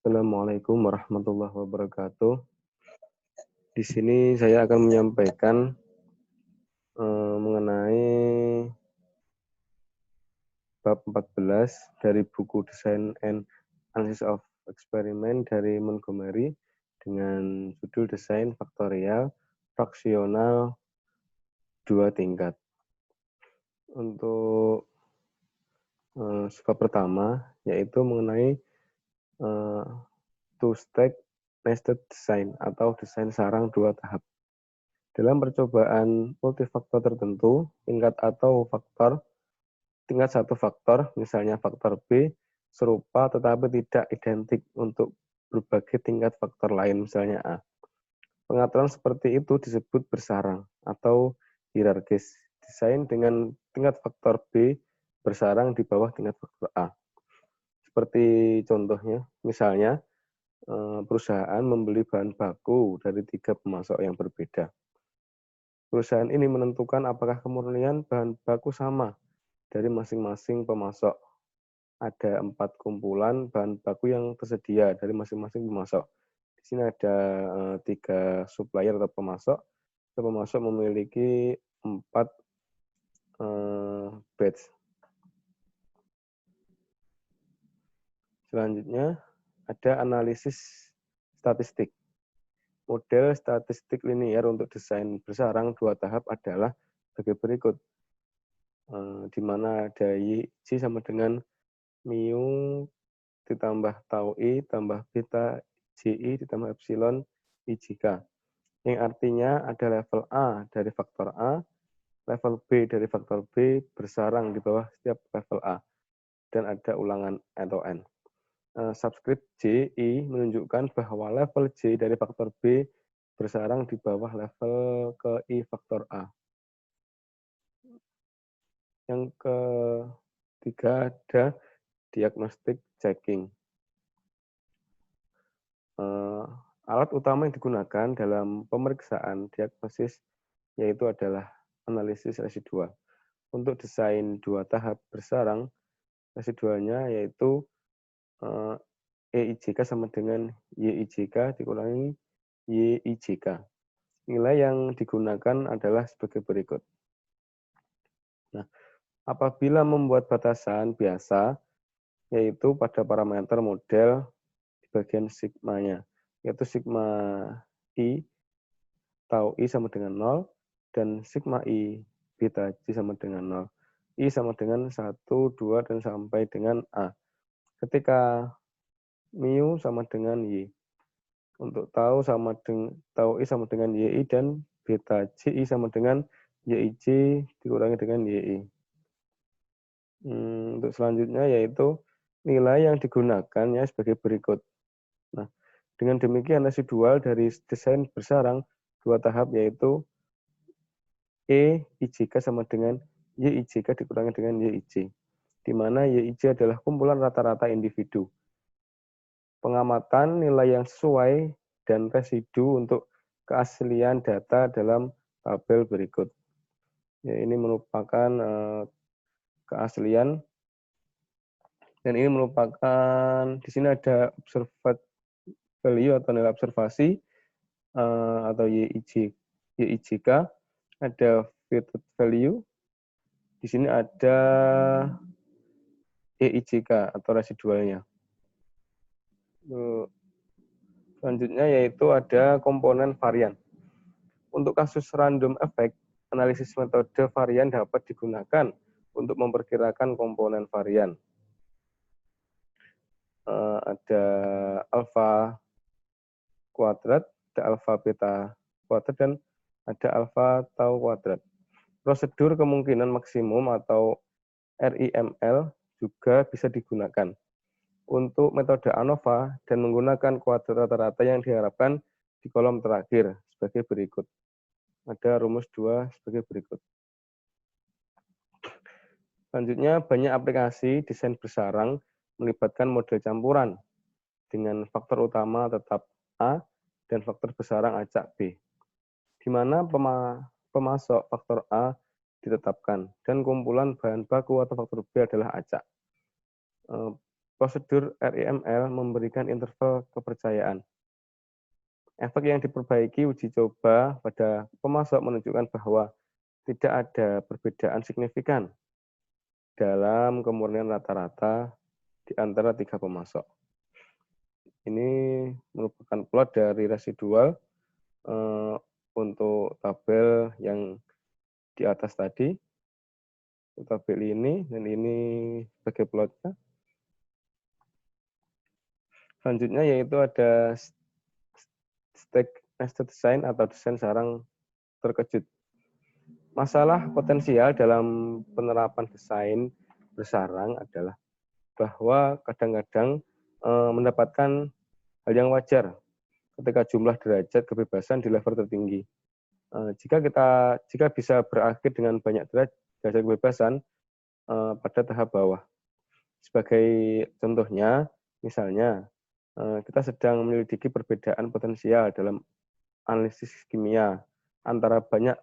Assalamualaikum warahmatullahi wabarakatuh. Di sini saya akan menyampaikan mengenai bab 14 dari buku Design and Analysis of Experiment dari Montgomery dengan judul Desain Faktorial Fraksional Dua Tingkat. Untuk bab pertama yaitu mengenai two-stack nested design atau desain sarang dua tahap. Dalam percobaan multifaktor tertentu, tingkat satu faktor, misalnya faktor B, serupa tetapi tidak identik untuk berbagai tingkat faktor lain, misalnya A. Pengaturan seperti itu disebut bersarang atau hierarkis. Desain dengan tingkat faktor B bersarang di bawah tingkat faktor A. Seperti contohnya, misalnya perusahaan membeli bahan baku dari 3 pemasok yang berbeda. Perusahaan ini menentukan apakah kemurnian bahan baku sama dari masing-masing pemasok. Ada 4 kumpulan bahan baku yang tersedia dari masing-masing pemasok. Di sini ada 3 supplier atau pemasok. Pemasok memiliki 4 batch. Selanjutnya ada analisis statistik. Model statistik linier untuk desain bersarang dua tahap adalah sebagai berikut, di mana ada YC sama dengan mu ditambah tau I tambah beta JI ditambah epsilon IJK. Yang artinya ada level A dari faktor A, level B dari faktor B bersarang di bawah setiap level A, dan ada ulangan atau N. Subscript JI menunjukkan bahwa level J dari faktor B bersarang di bawah level ke I faktor A. Yang ketiga ada diagnostic checking. Alat utama yang digunakan dalam pemeriksaan diagnosis yaitu adalah analisis residual. Untuk desain dua tahap bersarang, residualnya yaitu EIJK sama dengan YIJK dikurangi YIJK. Nilai yang digunakan adalah sebagai berikut. Nah, apabila membuat batasan biasa, yaitu pada parameter model di bagian sigmanya, yaitu sigma I tau I sama dengan 0, dan sigma I beta J sama dengan 0. I sama dengan 1, 2, dan sampai dengan A. Ketika mu sama dengan Y. Untuk tau I sama dengan YI dan beta JI sama dengan YIJ dikurangi dengan YI. Untuk selanjutnya yaitu nilai yang digunakannya sebagai berikut. Nah, dengan demikian residual dari desain bersarang dua tahap yaitu EIJK sama dengan YIJK dikurangi dengan YIJ, di mana YIJ adalah kumpulan rata-rata individu. Pengamatan nilai yang sesuai dan residu untuk keaslian data dalam tabel berikut. Ya, ini merupakan keaslian, dan ini merupakan di sini ada observed value atau nilai observasi atau YIJK, ada weighted value, di sini ada EIJK atau residualnya. Selanjutnya yaitu ada komponen varian. Untuk kasus random effect, analisis metode varian dapat digunakan untuk memperkirakan komponen varian. Ada alfa kuadrat, ada alfa beta kuadrat, dan ada alfa tau kuadrat. Prosedur kemungkinan maksimum atau RIML juga bisa digunakan untuk metode ANOVA dan menggunakan kuadrat rata-rata yang diharapkan di kolom terakhir sebagai berikut. Ada rumus 2 sebagai berikut. Selanjutnya, banyak aplikasi desain bersarang melibatkan model campuran dengan faktor utama tetap A dan faktor bersarang acak B, di mana pemasok faktor A ditetapkan dan kumpulan bahan baku atau faktor B adalah acak. Prosedur RIML memberikan interval kepercayaan. Efek yang diperbaiki uji coba pada pemasok menunjukkan bahwa tidak ada perbedaan signifikan dalam kemurnian rata-rata di antara 3 pemasok. Ini merupakan plot dari residual untuk tabel yang di atas tadi, tabel ini, dan ini sebagai plotnya. Selanjutnya yaitu ada stack nested design atau desain sarang terkejut. Masalah potensial dalam penerapan desain bersarang adalah bahwa kadang-kadang mendapatkan hal yang wajar ketika jumlah derajat kebebasan di level tertinggi. Jika bisa berakhir dengan banyak derajat kebebasan pada tahap bawah. Sebagai contohnya, misalnya kita sedang menyelidiki perbedaan potensial dalam analisis kimia antara banyak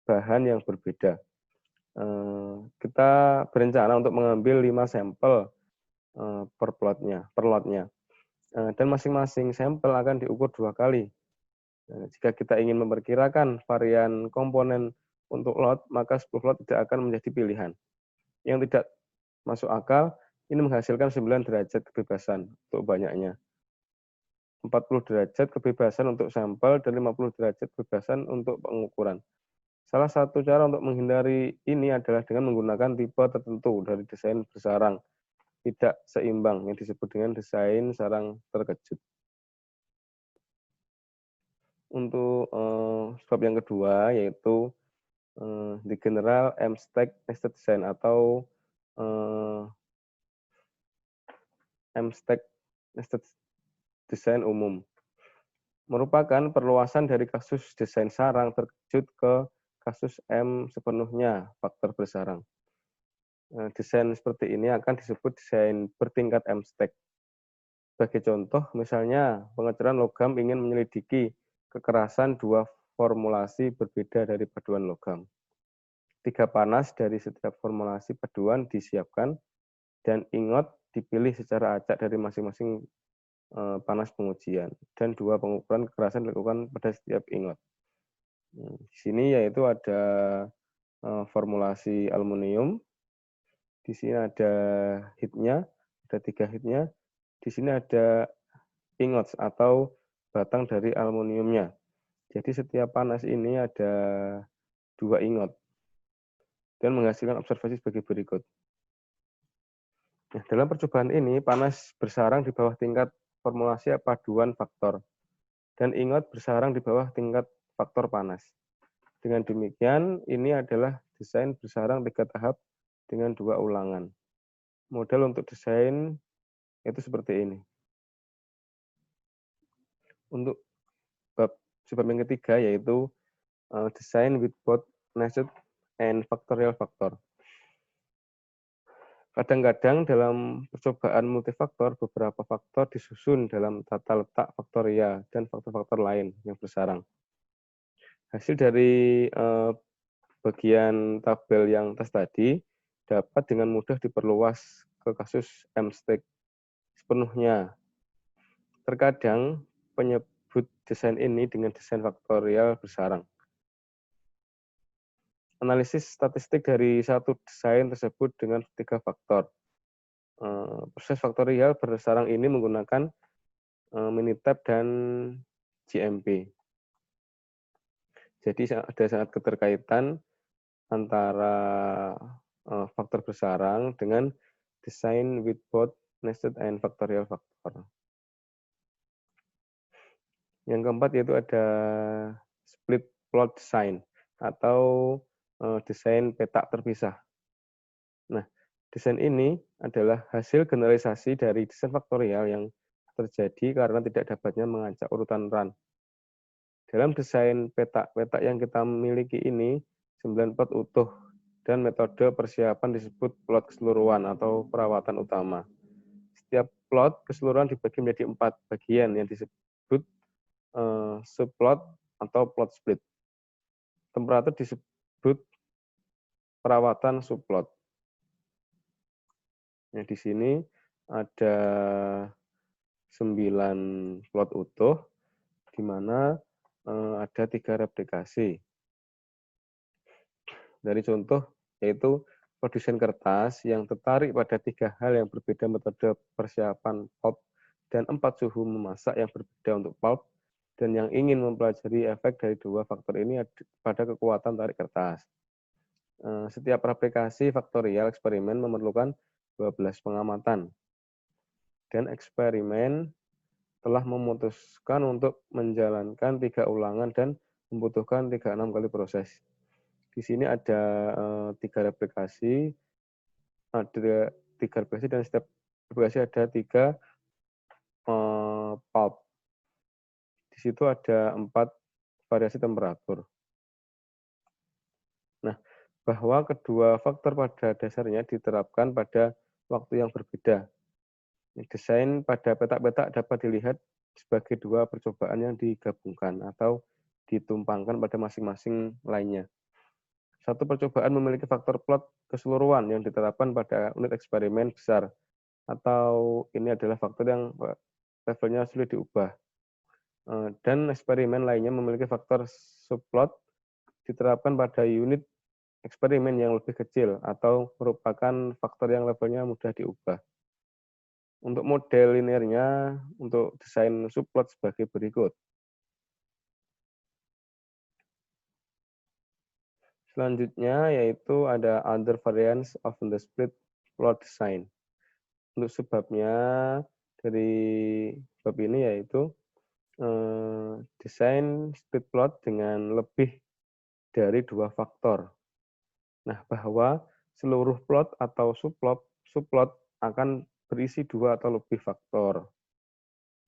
bahan yang berbeda. Kita berencana untuk mengambil 5 sampel per lotnya. Dan masing-masing sampel akan diukur 2 kali. Jika kita ingin memperkirakan varian komponen untuk lot, maka 10 lot tidak akan menjadi pilihan. Yang tidak masuk akal, ini menghasilkan 9 derajat kebebasan untuk banyaknya. 40 derajat kebebasan untuk sampel dan 50 derajat kebebasan untuk pengukuran. Salah satu cara untuk menghindari ini adalah dengan menggunakan tipe tertentu dari desain bersarang tidak seimbang yang disebut dengan desain sarang terkejut. Untuk sebab yang kedua yaitu the general M-stack nested design atau M-stack nested design umum. Merupakan perluasan dari kasus desain sarang terkejut ke kasus M sepenuhnya faktor bersarang. Desain seperti ini akan disebut desain bertingkat M-stack. Sebagai contoh, misalnya pengecoran logam ingin menyelidiki kekerasan 2 formulasi berbeda dari paduan logam. 3 panas dari setiap formulasi paduan disiapkan, dan ingot dipilih secara acak dari masing-masing panas pengujian, dan 2 pengukuran kekerasan dilakukan pada setiap ingot. Di sini yaitu ada formulasi aluminium, di sini ada heatnya, ada 3 heatnya, di sini ada ingot atau batang dari aluminiumnya. Jadi setiap panas ini ada 2 ingot dan menghasilkan observasi sebagai berikut. Nah, dalam percobaan ini, panas bersarang di bawah tingkat formulasi paduan faktor, dan ingot bersarang di bawah tingkat faktor panas. Dengan demikian, ini adalah desain bersarang 3 tahap dengan 2 ulangan. Model untuk desain itu seperti ini. Untuk sebab yang ketiga yaitu desain with both nested and factorial factor. Kadang-kadang dalam percobaan multifaktor, beberapa faktor disusun dalam tata letak faktorial dan faktor-faktor lain yang bersarang. Hasil dari bagian tabel yang atas tadi dapat dengan mudah diperluas ke kasus M-stack sepenuhnya. Terkadang penyebut desain ini dengan desain faktorial bersarang. Analisis statistik dari satu desain tersebut dengan 3 faktor. Proses faktorial bersarang ini menggunakan Minitab dan GMP. Jadi ada sangat keterkaitan antara faktor bersarang dengan desain with both nested and factorial factor. Yang keempat yaitu ada split plot design atau desain petak terpisah. Nah, desain ini adalah hasil generalisasi dari desain faktorial yang terjadi karena tidak dapatnya mengacak urutan run. Dalam desain petak-petak yang kita miliki ini, 9 plot utuh dan metode persiapan disebut plot keseluruhan atau perawatan utama. Setiap plot keseluruhan dibagi menjadi 4 bagian yang disebut subplot atau plot split. Temperatur disebut perawatan subplot. Nah, di sini ada 9 plot utuh, di mana ada 3 replikasi. Dari contoh, yaitu produsen kertas yang tertarik pada 3 hal yang berbeda metode persiapan pulp dan 4 suhu memasak yang berbeda untuk pulp, dan yang ingin mempelajari efek dari 2 faktor ini pada kekuatan tarik kertas. Setiap replikasi faktorial eksperimen memerlukan 12 pengamatan, dan eksperimen telah memutuskan untuk menjalankan 3 ulangan dan membutuhkan 36 kali proses. Di sini ada 3 replikasi, dan setiap replikasi ada 3 pulp. Di situ ada 4 variasi temperatur. Nah, bahwa kedua faktor pada dasarnya diterapkan pada waktu yang berbeda. Desain pada petak-petak dapat dilihat sebagai 2 percobaan yang digabungkan atau ditumpangkan pada masing-masing lainnya. Satu percobaan memiliki faktor plot keseluruhan yang diterapkan pada unit eksperimen besar, atau ini adalah faktor yang levelnya sulit diubah. Dan eksperimen lainnya memiliki faktor subplot diterapkan pada unit eksperimen yang lebih kecil atau merupakan faktor yang levelnya mudah diubah. Untuk model linearnya, untuk desain subplot sebagai berikut. Selanjutnya yaitu ada other variants of the split plot design. Untuk sebabnya dari bab ini yaitu desain split plot dengan lebih dari 2 faktor. Nah, bahwa seluruh plot atau subplot akan berisi 2 atau lebih faktor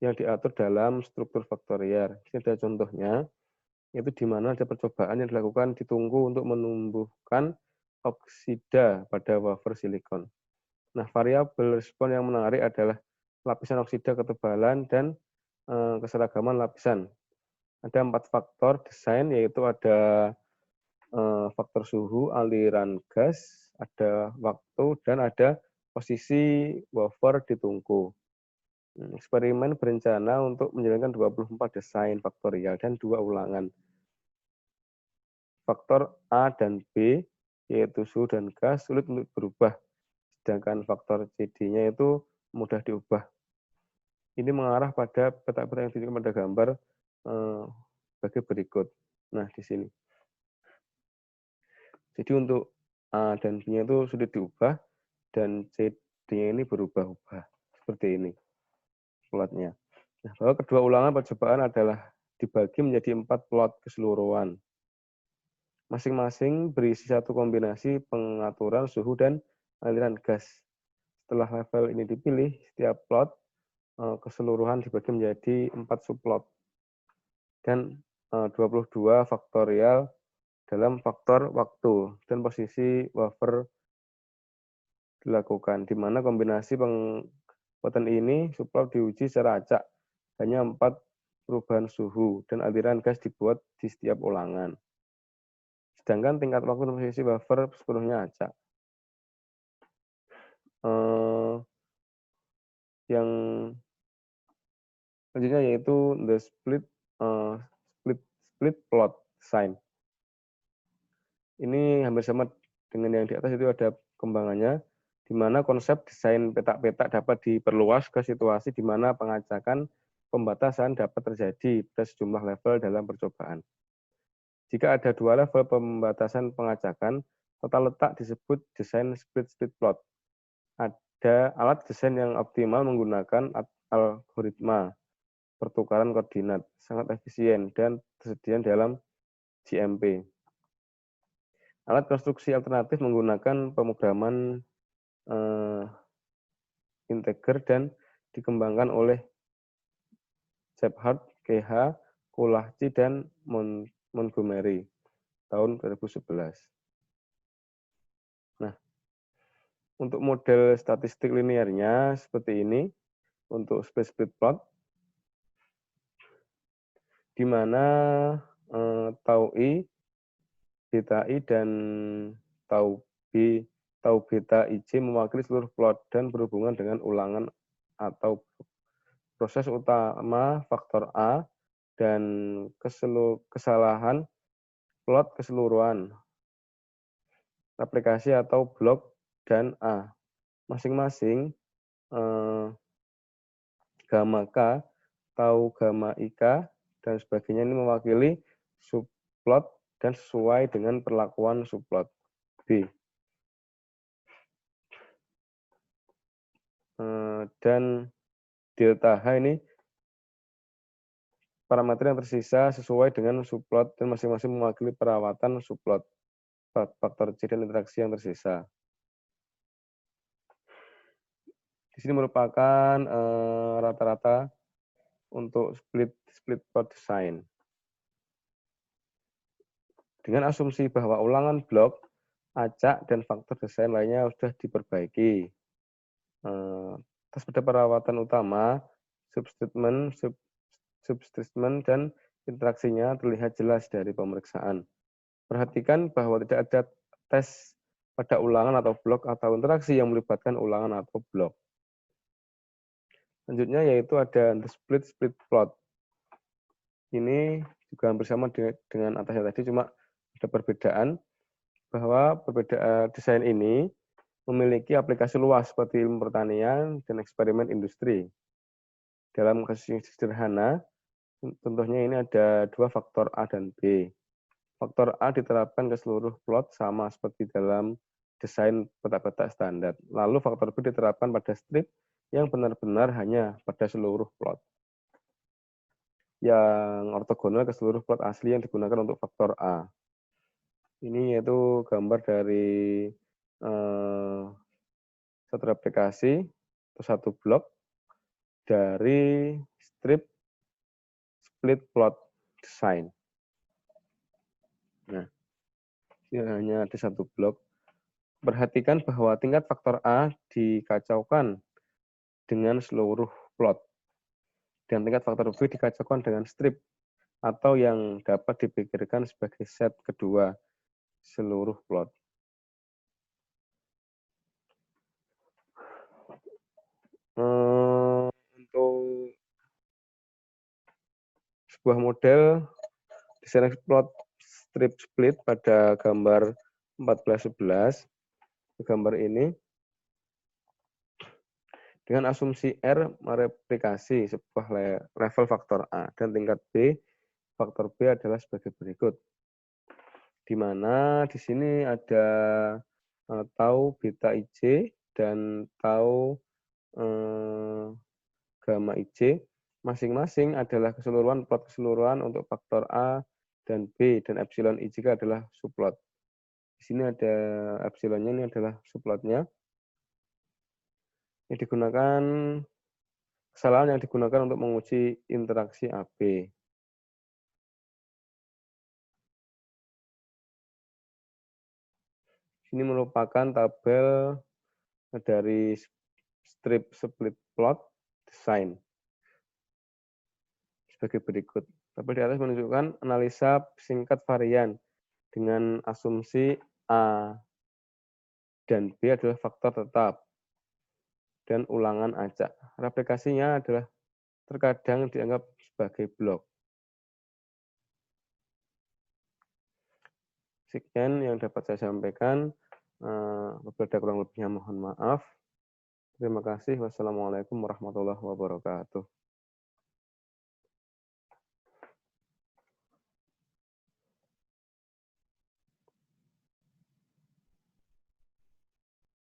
yang diatur dalam struktur faktorial. Ini ada contohnya, yaitu di mana ada percobaan yang dilakukan di tungku untuk menumbuhkan oksida pada wafer silikon. Nah, variabel respon yang menarik adalah lapisan oksida, ketebalan, dan keseragaman lapisan. Ada 4 faktor desain, yaitu ada faktor suhu, aliran gas, ada waktu, dan ada posisi wafer di tungku. Eksperimen berencana untuk menjalankan 24 desain faktorial dan 2 ulangan. Faktor A dan B, yaitu suhu dan gas, sulit untuk berubah, sedangkan faktor CD-nya itu mudah diubah. Ini mengarah pada petak-petak yang ditunjukkan pada gambar sebagai berikut. Nah, di sini. Jadi untuk A dan B-nya itu sulit diubah, dan CD-nya ini berubah-ubah. Seperti ini plotnya. Nah, bahwa kedua ulangan percobaan adalah dibagi menjadi 4 plot keseluruhan. Masing-masing berisi satu kombinasi pengaturan suhu dan aliran gas. Setelah level ini dipilih, setiap plot keseluruhan dibagi menjadi 4 subplot dan 22 faktorial dalam faktor waktu dan posisi wafer dilakukan, di mana kombinasi penguatan ini subplot diuji secara acak. Hanya 4 perubahan suhu dan aliran gas dibuat di setiap ulangan. Sedangkan tingkat waktu dan posisi wafer sepenuhnya acak. Yang selanjutnya yaitu the split plot design. Ini hampir sama dengan yang di atas, itu ada kembangannya, di mana konsep desain petak-petak dapat diperluas ke situasi di mana pengacakan pembatasan dapat terjadi pada sejumlah level dalam percobaan. Jika ada 2 level pembatasan pengacakan, total letak disebut desain split plot. Ada alat desain yang optimal menggunakan algoritma pertukaran koordinat, sangat efisien dan tersedia dalam GMP. Alat konstruksi alternatif menggunakan pemrograman integer dan dikembangkan oleh Gebhardt, KH, Kulacsi, dan Montgomery tahun 2011. Nah, untuk model statistik linearnya seperti ini untuk split plot, di mana tau I, beta I, dan tau B tau beta IJ mewakili seluruh plot dan berhubungan dengan ulangan atau proses utama faktor A dan kesalahan plot keseluruhan aplikasi atau blok dan A. Masing-masing gamma K, tau gamma IK, dan sebagainya ini mewakili subplot dan sesuai dengan perlakuan subplot B. Dan delta H ini parameter yang tersisa sesuai dengan subplot dan masing-masing mewakili perawatan subplot faktor C dan interaksi yang tersisa. Di sini merupakan rata-rata untuk split plot design. Dengan asumsi bahwa ulangan blok, acak, dan faktor desain lainnya sudah diperbaiki. Terus pada perawatan utama, substatement dan interaksinya terlihat jelas dari pemeriksaan. Perhatikan bahwa tidak ada tes pada ulangan atau blok atau interaksi yang melibatkan ulangan atau blok. Selanjutnya yaitu ada the split plot. Ini juga hampir sama dengan atasnya tadi, cuma ada perbedaan bahwa perbedaan desain ini memiliki aplikasi luas seperti ilmu pertanian dan eksperimen industri. Dalam kasus yang sederhana, contohnya ini ada dua faktor A dan B. Faktor A diterapkan ke seluruh plot sama seperti dalam desain petak-petak standar. Lalu faktor B diterapkan pada strip yang benar-benar hanya pada seluruh plot. Yang ortogonal ke seluruh plot asli yang digunakan untuk faktor A. Ini yaitu gambar dari satu replikasi atau satu blok dari strip split plot design. Nah, ini hanya ada satu blok. Perhatikan bahwa tingkat faktor A dikacaukan dengan seluruh plot. Dan tingkat faktor B dikacaukan dengan strip atau yang dapat dipikirkan sebagai set kedua seluruh plot. Untuk sebuah model desain plot strip split pada gambar 1411, gambar ini, dengan asumsi R mereplikasi sebuah level faktor A dan tingkat B, faktor B adalah sebagai berikut. Di mana di sini ada tau beta IJ dan tau gamma IJ. Masing-masing adalah keseluruhan plot keseluruhan untuk faktor A dan B, dan epsilon IJ adalah subplot. Di sini ada epsilonnya, ini adalah subplotnya. Yang digunakan kesalahan yang digunakan untuk menguji interaksi AB. Ini merupakan tabel dari strip split plot design sebagai berikut. Tabel di atas menunjukkan analisa singkat varian dengan asumsi A dan B adalah faktor tetap dan ulangan acak. Replikasinya adalah terkadang dianggap sebagai blok. Sekian yang dapat saya sampaikan. Apabila ada kurang lebihnya mohon maaf. Terima kasih. Wassalamualaikum warahmatullahi wabarakatuh.